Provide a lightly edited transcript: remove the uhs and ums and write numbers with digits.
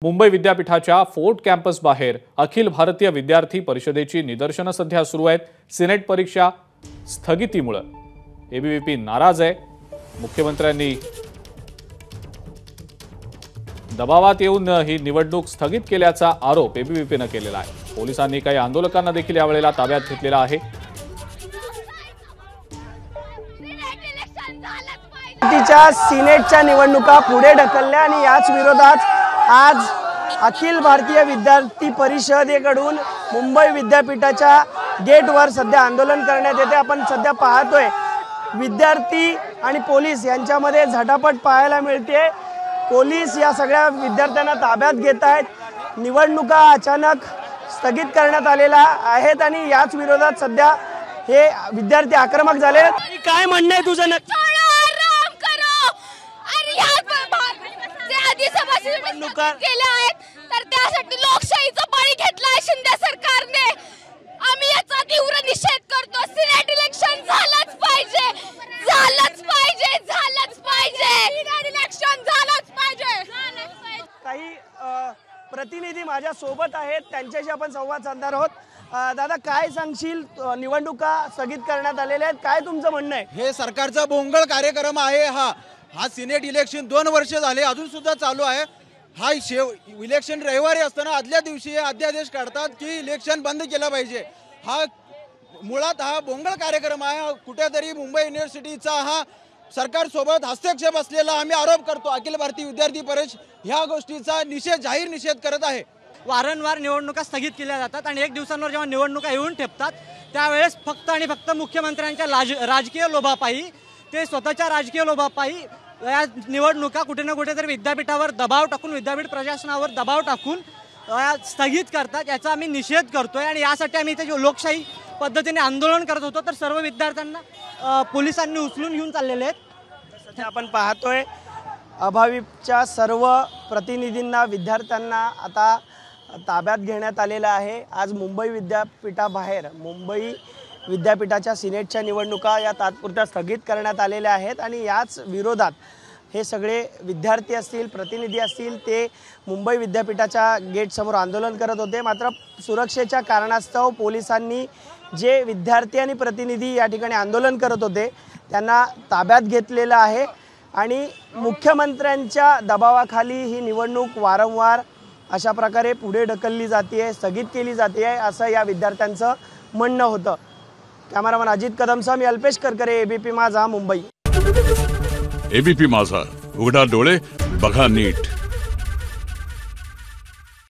मुंबई विद्यापीठाच्या fort campus बाहेर अखिल भारतीय विद्यार्थी परिषदेची निदर्शनं सध्या सुरू आहेत। सिनेट परीक्षा स्थगितीमुळे एबीवीपी नाराज आहे। मुख्यमंत्र्यांनी दबावात येऊन ही निवडणूक स्थगित केल्याचा आरोप एबीवीपीने केलेला आहे। पोलिसांनी काही आंदोलकांना देखील यावेळेला ताब्यात घेतलेला आहे। सिनेटच्या निवडणुका पुढे ढकलल्या आणि याच विरोधात आज अखिल भारतीय विद्यार्थी परिषदेकडून मुंबई विद्यापीठाच्या गेटवर सध्या आंदोलन करण्यात येते। आपण सध्या पाहतोय विद्यार्थी आणि पोलीस यांच्यामध्ये झटापट पाहायला मिळते। पोलीस या सगळ्या विद्यार्थ्यांना ताब्यात घेत आहेत। निवडणुका अचानक स्थगित करण्यात आलेल्या आहेत आणि याच विरोधात सध्या हे विद्यार्थी आक्रमक झाले। काय म्हणणं आहे तुझं? केले आहेत तर त्यासाठी लोकशाहीचा बळी घेतलाय शिंदे सरकारने। आम्ही याचा तीव्र निषेध करतो। सिनेट इलेक्शन झालंच पाहिजे, झालंच पाहिजे, झालंच पाहिजे, सिनेट इलेक्शन झालंच पाहिजे। काही प्रतिनिधी माझ्या सोबत आहेत, त्यांच्याशी आपण संवाद साधणार आहोत। दादा, काय सांगशील? निवडणुका स्थगित करण्यात आलेल्या आहेत, काय तुमचं म्हणणं आहे? हे सरकारचा बोंगळ कार्यक्रम आहे। हा सिनेट इलेक्शन 2 वर्ष झाले अजून सुद्धा चालू आहे। हा इलेक्शन रविवारी असताना आदल्या दिवशी अध्यादेश काढतात की इलेक्शन बंद केलं पाहिजे। हा मुळात बोंगळ कार्यक्रम आहे। कुठेतरी मुंबई युनिव्हर्सिटीचा हा सरकारसोबत हस्तक्षेप असलेला आम्ही आरोप करतो। अखिल भारतीय विद्यार्थी परिषद ह्या गोष्टीचा जाहीर निषेध करत आहे। वारंवार निवडणुका स्थगित केल्या जातात आणि एक दिवसांवर जेव्हा निवडणुका येऊन ठेपतात त्यावेळेस फक्त आणि फक्त मुख्यमंत्र्यांच्या राजकीय लोभापायी, ते स्वतःच्या राजकीय लोभापायी या निवडणुका कुठे ना कुठेतरी विद्यापीठावर दबाव टाकून, विद्यापीठ प्रशासनावर दबाव टाकून स्थगित करतात। याचा आम्ही निषेध करतोय आणि यासाठी आम्ही इथे लोकशाही पद्धतीने आंदोलन करत होतो तर सर्व विद्यार्थ्यांना पोलिसांनी उचलून घेऊन चाललेले आहेत। सध्या आपण पाहतोय अभाविपच्या सर्व प्रतिनिधींना, विद्यार्थ्यांना आता ताब्यात घेण्यात आलेलं आहे। आज मुंबई विद्यापीठाबाहेर मुंबई विद्यापीठाच्या सिनेटच्या निवडणुका या तात्पुरत्या स्थगित करण्यात आलेल्या आहेत आणि याच विरोधात हे सगळे विद्यार्थी असतील, प्रतिनिधी असतील, ते मुंबई विद्यापीठाच्या गेटसमोर आंदोलन करत होते। मात्र सुरक्षेच्या कारणास्तव पोलिसांनी जे विद्यार्थी आणि प्रतिनिधी या ठिकाणी आंदोलन करत होते त्यांना ताब्यात घेतलेलं आहे आणि मुख्यमंत्र्यांच्या दबावाखाली ही निवडणूक वारंवार अशा प्रकारे पुढे ढकलली जाते, स्थगित केली जाते असं या विद्यार्थ्यांचं म्हणणं होतं। कॅमेरामन अजित कदमसह मी अल्पेश करकरे, एबीपी माझा, मुंबई। एबीपी माझा, उघडा डोळे बघा नीट।